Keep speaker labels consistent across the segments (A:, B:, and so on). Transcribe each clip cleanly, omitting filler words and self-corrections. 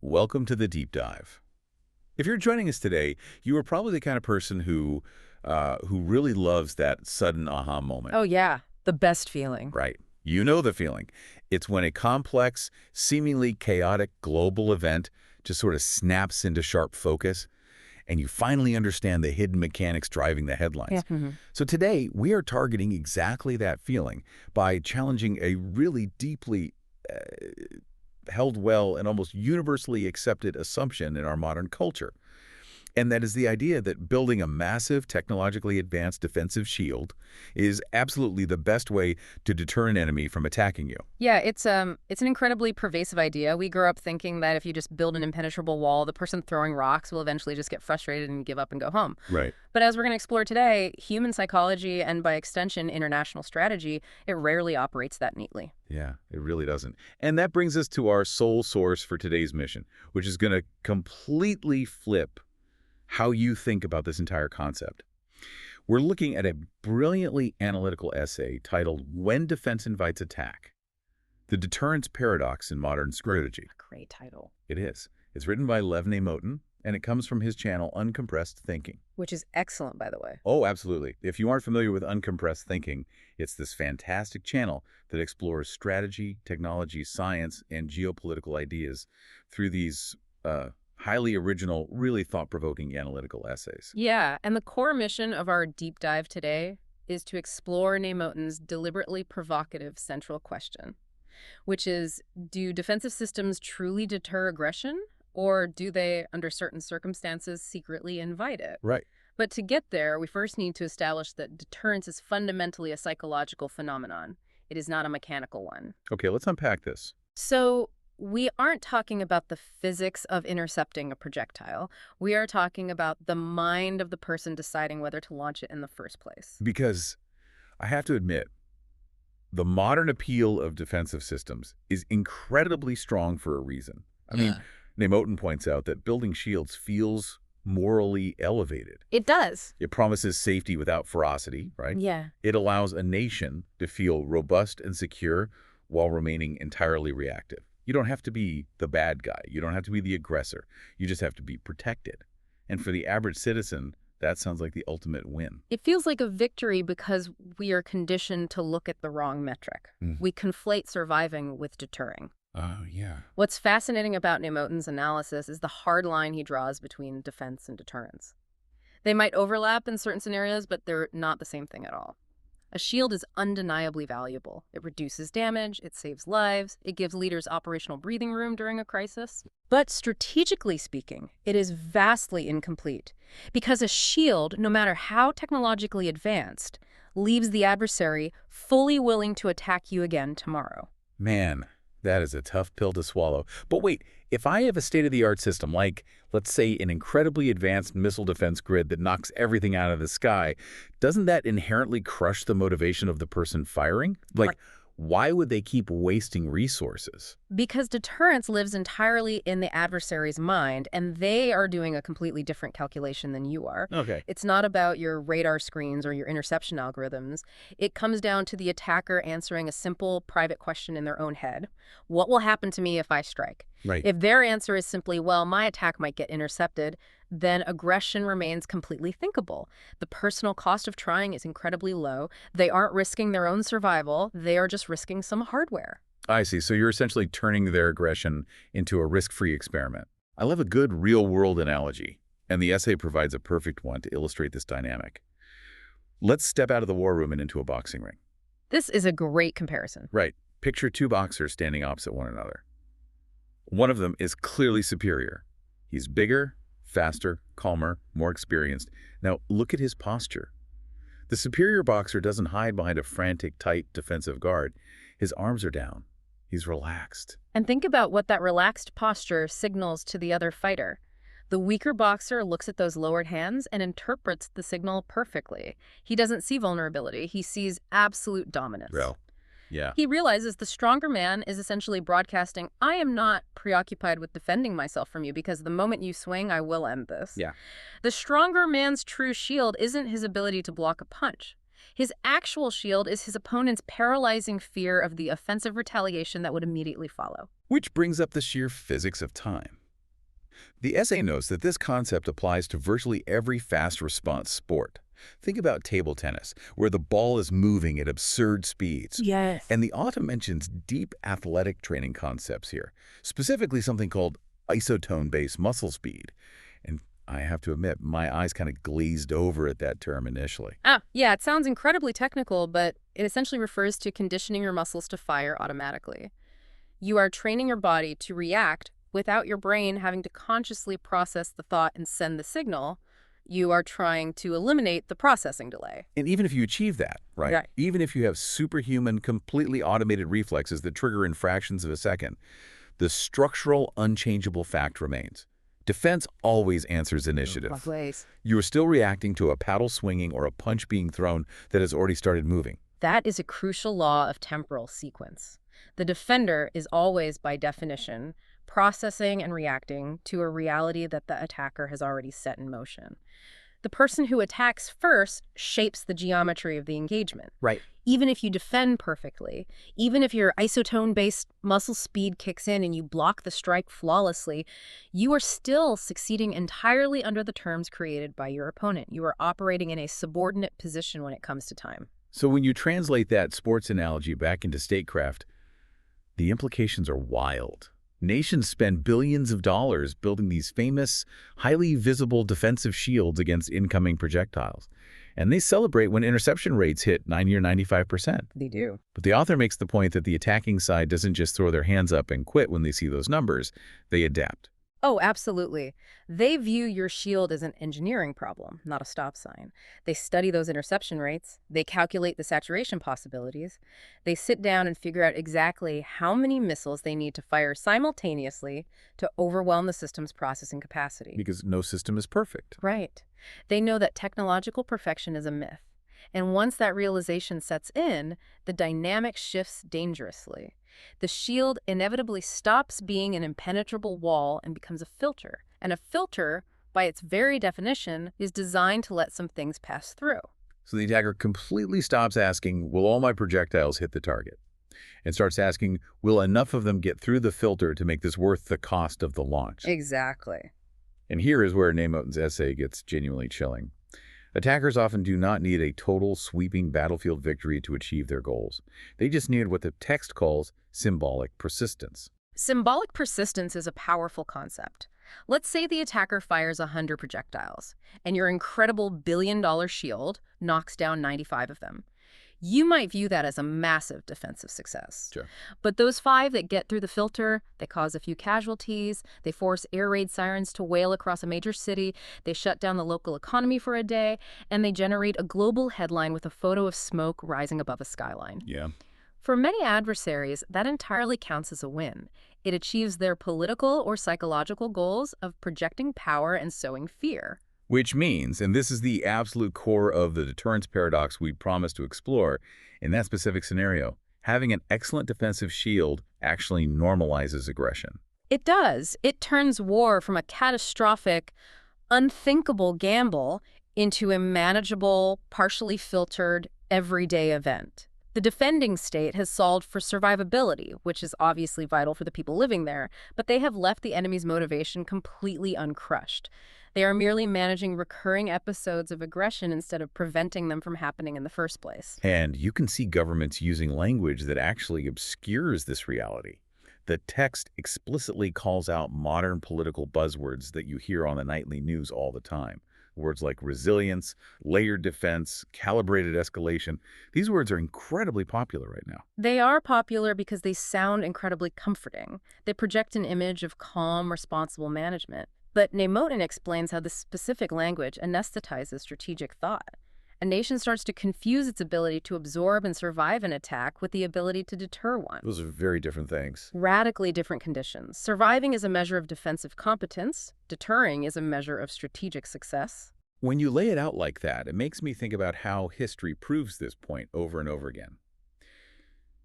A: Welcome to the Deep Dive. If you're joining us today, you are probably the kind of person who really loves that sudden aha moment.
B: Oh, yeah. The best feeling.
A: Right. You know the feeling. It's when a complex, seemingly chaotic global event just sort of snaps into sharp focus, and you finally understand the hidden mechanics driving the
B: Yeah.
A: headlines. So today, we are targeting exactly that feeling by challenging a really deeply held well and almost universally accepted assumption in our modern culture. And that is the idea that building a massive, technologically advanced defensive shield is absolutely the best way to deter an enemy from attacking you.
B: Yeah, it's an incredibly pervasive idea. We grew up thinking that if you just build an impenetrable wall, the person throwing rocks will eventually just get frustrated and give up and go home.
A: Right.
B: But as we're going to explore today, human psychology and by extension international strategy, it rarely operates that neatly.
A: Yeah, it really doesn't. And that brings us to our sole source for today's mission, which is going to completely flip how you think about this entire concept. We're looking at a brilliantly analytical essay titled When Defense Invites Attack: The Deterrence Paradox in Modern Strategy.
B: Great title.
A: It is. It's written by Lev Neymotin, and it comes from his channel Uncompressed Thinking.
B: Which is excellent, by the way.
A: Oh, absolutely. If you aren't familiar with Uncompressed Thinking, it's this fantastic channel that explores strategy, technology, science, and geopolitical ideas through these highly original, really thought-provoking analytical essays.
B: Yeah, and the core mission of our deep dive today is to explore Neymotin's deliberately provocative central question, which is, do defensive systems truly deter aggression, or do they, under certain circumstances, secretly invite it?
A: Right.
B: But to get there, we first need to establish that deterrence is fundamentally a psychological phenomenon. It is not a mechanical one.
A: Okay, let's unpack this.
B: So we aren't talking about the physics of intercepting a projectile. We are talking about the mind of the person deciding whether to launch it in the first place.
A: Because I have to admit, the modern appeal of defensive systems is incredibly strong for a reason. I mean, Neymotin points out that building shields feels morally elevated.
B: It does.
A: It promises safety without ferocity, right?
B: Yeah.
A: It allows a nation to feel robust and secure while remaining entirely reactive. You don't have to be the bad guy. You don't have to be the aggressor. You just have to be protected. And for the average citizen, that sounds like the ultimate win.
B: It feels like a victory because we are conditioned to look at the wrong metric. We conflate surviving with deterring.
A: Oh, yeah.
B: What's fascinating about Neymotin's analysis is the hard line he draws between defense and deterrence. They might overlap in certain scenarios, but they're not the same thing at all. A shield is undeniably valuable. It reduces damage, it saves lives, it gives leaders operational breathing room during a crisis. But strategically speaking, it is vastly incomplete because a shield, no matter how technologically advanced, leaves the adversary fully willing to attack you again tomorrow.
A: Man, that is a tough pill to swallow. But wait, if I have a state-of-the-art system, like, let's say, an incredibly advanced missile defense grid that knocks everything out of the sky, doesn't that inherently crush the motivation of the person firing? Like, why would they keep wasting resources?
B: Because deterrence lives entirely in the adversary's mind, and they are doing a completely different calculation than you are.
A: Okay.
B: It's not about your radar screens or your interception algorithms. It comes down to the attacker answering a simple private question in their own head. What will happen to me if I strike?
A: Right.
B: If their answer is simply, well, my attack might get intercepted, then aggression remains completely thinkable. The personal cost of trying is incredibly low. They aren't risking their own survival. They are just risking some hardware.
A: I see. So you're essentially turning their aggression into a risk-free experiment. I love a good real-world analogy, and the essay provides a perfect one to illustrate this dynamic. Let's step out of the war room and into a boxing ring.
B: This is a great comparison.
A: Right. Picture two boxers standing opposite one another. One of them is clearly superior. He's bigger, faster, calmer, more experienced. Now, look at his posture. The superior boxer doesn't hide behind a frantic, tight defensive guard. His arms are down. He's relaxed.
B: And think about what that relaxed posture signals to the other fighter. The weaker boxer looks at those lowered hands and interprets the signal perfectly. He doesn't see vulnerability. He sees absolute dominance.
A: Well, yeah.
B: He realizes the stronger man is essentially broadcasting, I am not preoccupied with defending myself from you because the moment you swing, I will end this.
A: Yeah.
B: The stronger man's true shield isn't his ability to block a punch. His actual shield is his opponent's paralyzing fear of the offensive retaliation that would immediately follow.
A: Which brings up the sheer physics of time. The essay notes that this concept applies to virtually every fast response sport. Think about table tennis, where the ball is moving at absurd speeds.
B: Yes.
A: And the author mentions deep athletic training concepts here, specifically something called isotone-based muscle speed. And I have to admit, my eyes kind of glazed over at that term initially.
B: Yeah, it sounds incredibly technical, but it essentially refers to conditioning your muscles to fire automatically. You are training your body to react without your brain having to consciously process the thought and send the signal. You are trying to eliminate the processing delay.
A: And even if you achieve that, right?
B: Right.
A: Even if you have superhuman, completely automated reflexes that trigger in fractions of a second, the structural, unchangeable fact remains. Defense always answers initiative.
B: Ways.
A: You are still reacting to a paddle swinging or a punch being thrown that has already started moving.
B: That is a crucial law of temporal sequence. The defender is always, by definition, processing and reacting to a reality that the attacker has already set in motion. The person who attacks first shapes the geometry of the engagement.
A: Right.
B: Even if you defend perfectly, even if your isotone-based muscle speed kicks in and you block the strike flawlessly, you are still succeeding entirely under the terms created by your opponent. You are operating in a subordinate position when it comes to time.
A: So when you translate that sports analogy back into statecraft, the implications are wild. Nations spend billions of dollars building these famous, highly visible defensive shields against incoming projectiles. And they celebrate when interception rates hit 90 or 95%.
B: They do.
A: But the author makes the point that the attacking side doesn't just throw their hands up and quit when they see those numbers. They adapt.
B: Oh, absolutely. They view your shield as an engineering problem, not a stop sign. They study those interception rates. They calculate the saturation possibilities. They sit down and figure out exactly how many missiles they need to fire simultaneously to overwhelm the system's processing capacity.
A: Because no system is perfect.
B: Right. They know that technological perfection is a myth. And once that realization sets in, the dynamic shifts dangerously. The shield inevitably stops being an impenetrable wall and becomes a filter. And a filter, by its very definition, is designed to let some things pass through.
A: So the attacker completely stops asking, will all my projectiles hit the target? And starts asking, will enough of them get through the filter to make this worth the cost of the launch?
B: Exactly.
A: And here is where Neymotin's essay gets genuinely chilling. Attackers often do not need a total, sweeping battlefield victory to achieve their goals. They just need what the text calls symbolic persistence.
B: Symbolic persistence is a powerful concept. Let's say the attacker fires 100 projectiles, and your incredible billion-dollar shield knocks down 95 of them. You might view that as a massive defensive success.
A: Sure.
B: But those 5 that get through the filter, they cause a few casualties, they force air raid sirens to wail across a major city, they shut down the local economy for a day, and they generate a global headline with a photo of smoke rising above a skyline.
A: Yeah.
B: For many adversaries, that entirely counts as a win. It achieves their political or psychological goals of projecting power and sowing fear.
A: Which means, and this is the absolute core of the deterrence paradox we promised to explore, in that specific scenario, having an excellent defensive shield actually normalizes aggression.
B: It does. It turns war from a catastrophic, unthinkable gamble into a manageable, partially filtered, everyday event. The defending state has solved for survivability, which is obviously vital for the people living there, but they have left the enemy's motivation completely uncrushed. They are merely managing recurring episodes of aggression instead of preventing them from happening in the first place.
A: And you can see governments using language that actually obscures this reality. The text explicitly calls out modern political buzzwords that you hear on the nightly news all the time. Words like resilience, layered defense, calibrated escalation. These words are incredibly popular right now.
B: They are popular because they sound incredibly comforting. They project an image of calm, responsible management. But Neymotin explains how this specific language anesthetizes strategic thought. A nation starts to confuse its ability to absorb and survive an attack with the ability to deter one.
A: Those are very different things.
B: Radically different conditions. Surviving is a measure of defensive competence. Deterring is a measure of strategic success.
A: When you lay it out like that, it makes me think about how history proves this point over and over again.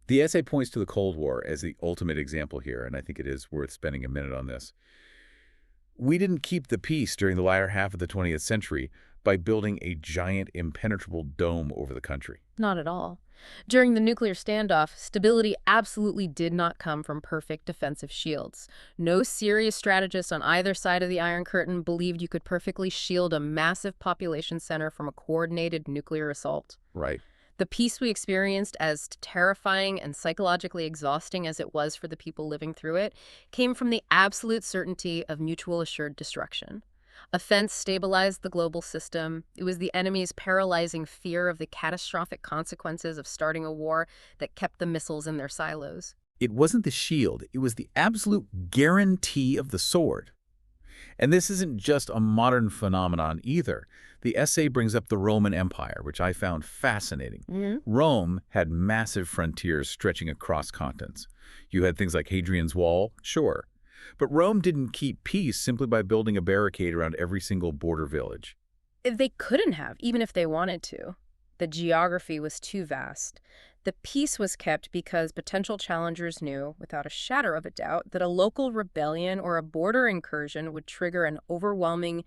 A: The essay points to the Cold War as the ultimate example here, and I think it is worth spending a minute on this. We didn't keep the peace during the latter half of the 20th century by building a giant, impenetrable dome over the country.
B: Not at all. During the nuclear standoff, stability absolutely did not come from perfect defensive shields. No serious strategist on either side of the Iron Curtain believed you could perfectly shield a massive population center from a coordinated nuclear assault.
A: Right.
B: The peace we experienced, as terrifying and psychologically exhausting as it was for the people living through it, came from the absolute certainty of mutual assured destruction. Offense stabilized the global system. It was the enemy's paralyzing fear of the catastrophic consequences of starting a war that kept the missiles in their silos.
A: It wasn't the shield, it was the absolute guarantee of the sword. And this isn't just a modern phenomenon either. The essay brings up the Roman Empire, which I found fascinating. Rome had massive frontiers stretching across continents. You had things like Hadrian's Wall, sure. But Rome didn't keep peace simply by building a barricade around every single border village.
B: They couldn't have, even if they wanted to. The geography was too vast. The peace was kept because potential challengers knew, without a shadow of a doubt, that a local rebellion or a border incursion would trigger an overwhelming,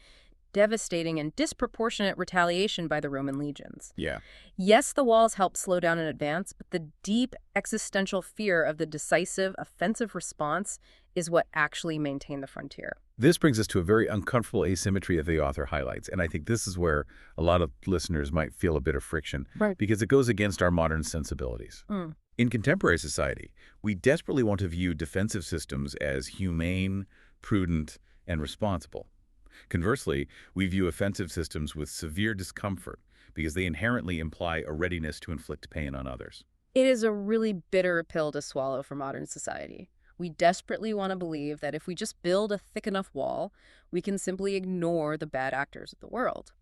B: devastating, and disproportionate retaliation by the Roman legions.
A: Yeah.
B: Yes, the walls helped slow down an advance, but the deep existential fear of the decisive, offensive response is what actually maintained the frontier.
A: This brings us to a very uncomfortable asymmetry that the author highlights, and I think this is where a lot of listeners might feel a bit of friction,
B: Right.
A: because it goes against our modern sensibilities. In contemporary society, we desperately want to view defensive systems as humane, prudent, and responsible. Conversely, we view offensive systems with severe discomfort because they inherently imply a readiness to inflict pain on others.
B: It is a really bitter pill to swallow for modern society. We desperately want to believe that if we just build a thick enough wall, we can simply ignore the bad actors of the world.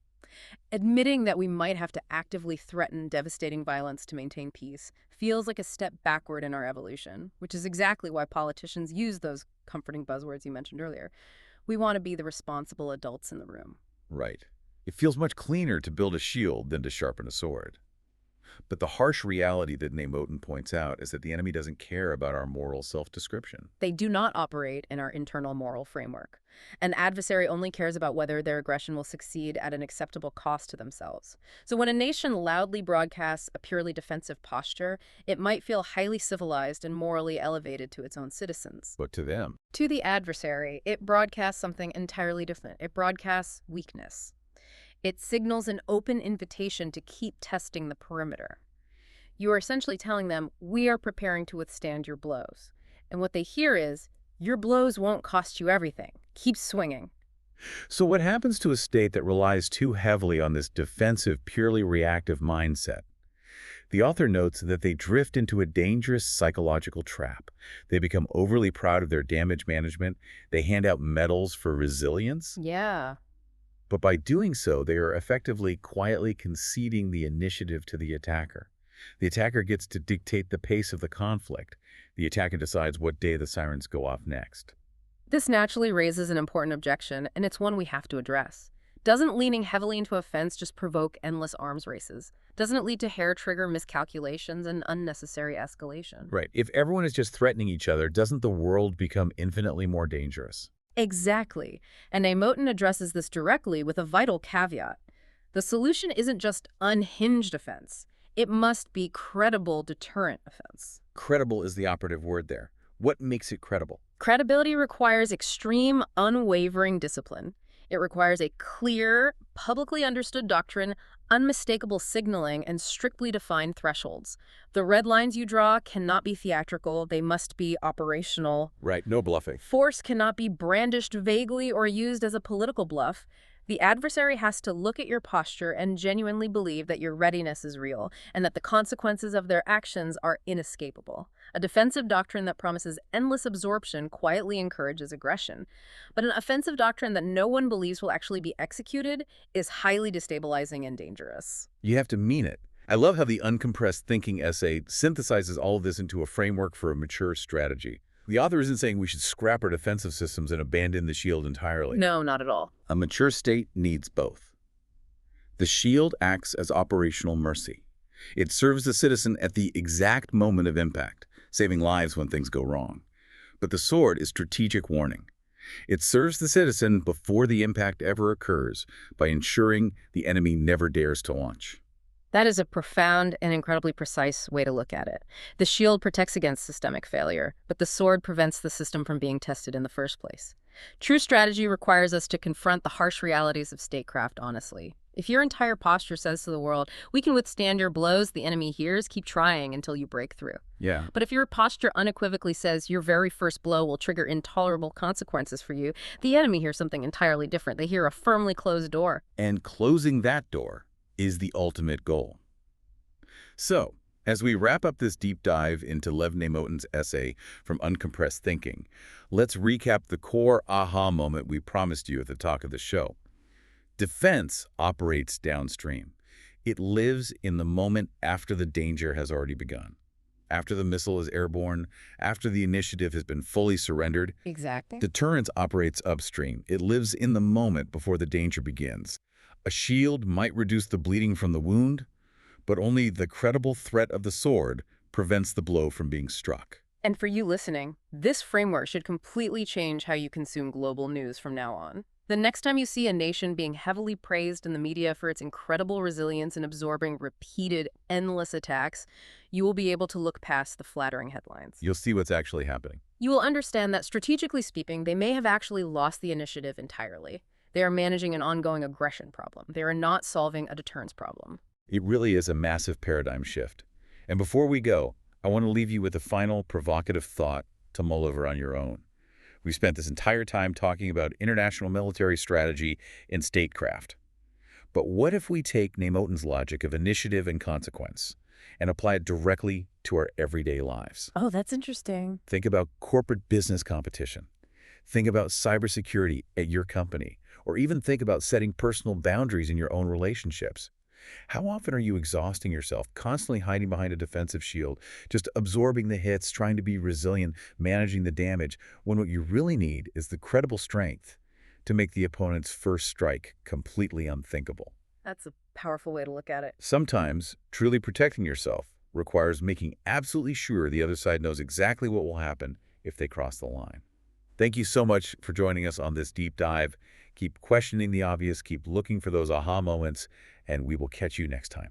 B: Admitting that we might have to actively threaten devastating violence to maintain peace feels like a step backward in our evolution, which is exactly why politicians use those comforting buzzwords you mentioned earlier. We want to be the responsible adults in the room.
A: Right. It feels much cleaner to build a shield than to sharpen a sword. But the harsh reality that Neymotin points out is that the enemy doesn't care about our moral self-description.
B: They do not operate in our internal moral framework. An adversary only cares about whether their aggression will succeed at an acceptable cost to themselves. So when a nation loudly broadcasts a purely defensive posture, it might feel highly civilized and morally elevated to its own citizens.
A: But to them,
B: To the adversary, it broadcasts something entirely different. It broadcasts weakness. It signals an open invitation to keep testing the perimeter. You are essentially telling them, we are preparing to withstand your blows. And what they hear is, your blows won't cost you everything. Keep swinging.
A: So what happens to a state that relies too heavily on this defensive, purely reactive mindset? The author notes that they drift into a dangerous psychological trap. They become overly proud of their damage management. They hand out medals for resilience.
B: Yeah.
A: But by doing so, they are effectively quietly conceding the initiative to the attacker. The attacker gets to dictate the pace of the conflict. The attacker decides what day the sirens go off next.
B: This naturally raises an important objection, and it's one we have to address. Doesn't leaning heavily into offense just provoke endless arms races? Doesn't it lead to hair-trigger miscalculations and unnecessary escalation?
A: Right. If everyone is just threatening each other, doesn't the world become infinitely more dangerous?
B: Exactly. And Neymotin addresses this directly with a vital caveat. The solution isn't just unhinged offense. It must be credible deterrent offense.
A: Credible is the operative word there. What makes it credible?
B: Credibility requires extreme, unwavering discipline. It requires a clear, publicly understood doctrine, unmistakable signaling, and strictly defined thresholds. The red lines you draw cannot be theatrical. They must be operational.
A: Right, no bluffing.
B: Force cannot be brandished vaguely or used as a political bluff. The adversary has to look at your posture and genuinely believe that your readiness is real and that the consequences of their actions are inescapable. A defensive doctrine that promises endless absorption quietly encourages aggression. But an offensive doctrine that no one believes will actually be executed is highly destabilizing and dangerous.
A: You have to mean it. I love how the Uncompressed Thinking essay synthesizes all of this into a framework for a mature strategy. The author isn't saying we should scrap our defensive systems and abandon the shield entirely.
B: No, not at all.
A: A mature state needs both. The shield acts as operational mercy. It serves the citizen at the exact moment of impact, saving lives when things go wrong. But the sword is strategic warning. It serves the citizen before the impact ever occurs by ensuring the enemy never dares to launch.
B: That is a profound and incredibly precise way to look at it. The shield protects against systemic failure, but the sword prevents the system from being tested in the first place. True strategy requires us to confront the harsh realities of statecraft honestly. If your entire posture says to the world, we can withstand your blows, the enemy hears, keep trying until you break through.
A: Yeah.
B: But if your posture unequivocally says your very first blow will trigger intolerable consequences for you, the enemy hears something entirely different. They hear a firmly closed door.
A: And closing that door is the ultimate goal. So, as we wrap up this deep dive into Lev Neymotin's essay from Uncompressed Thinking, let's recap the core aha moment we promised you at the talk of the show. Defense operates downstream. It lives in the moment after the danger has already begun, after the missile is airborne, after the initiative has been fully surrendered.
B: Exactly.
A: Deterrence operates upstream. It lives in the moment before the danger begins. A shield might reduce the bleeding from the wound, but only the credible threat of the sword prevents the blow from being struck.
B: And for you listening, this framework should completely change how you consume global news from now on. The next time you see a nation being heavily praised in the media for its incredible resilience in absorbing repeated, endless attacks, you will be able to look past the flattering headlines.
A: You'll see what's actually happening.
B: You will understand that, strategically speaking, they may have actually lost the initiative entirely. They are managing an ongoing aggression problem. They are not solving a deterrence problem.
A: It really is a massive paradigm shift. And before we go, I want to leave you with a final provocative thought to mull over on your own. We've spent this entire time talking about international military strategy and statecraft. But what if we take Neymotin's logic of initiative and consequence and apply it directly to our everyday lives?
B: Oh, that's interesting.
A: Think about corporate business competition. Think about cybersecurity at your company, or even think about setting personal boundaries in your own relationships. How often are you exhausting yourself, constantly hiding behind a defensive shield, just absorbing the hits, trying to be resilient, managing the damage, when what you really need is the credible strength to make the opponent's first strike completely unthinkable?
B: That's a powerful way to look at it.
A: Sometimes, truly protecting yourself requires making absolutely sure the other side knows exactly what will happen if they cross the line. Thank you so much for joining us on this deep dive. Keep questioning the obvious, keep looking for those aha moments, and we will catch you next time.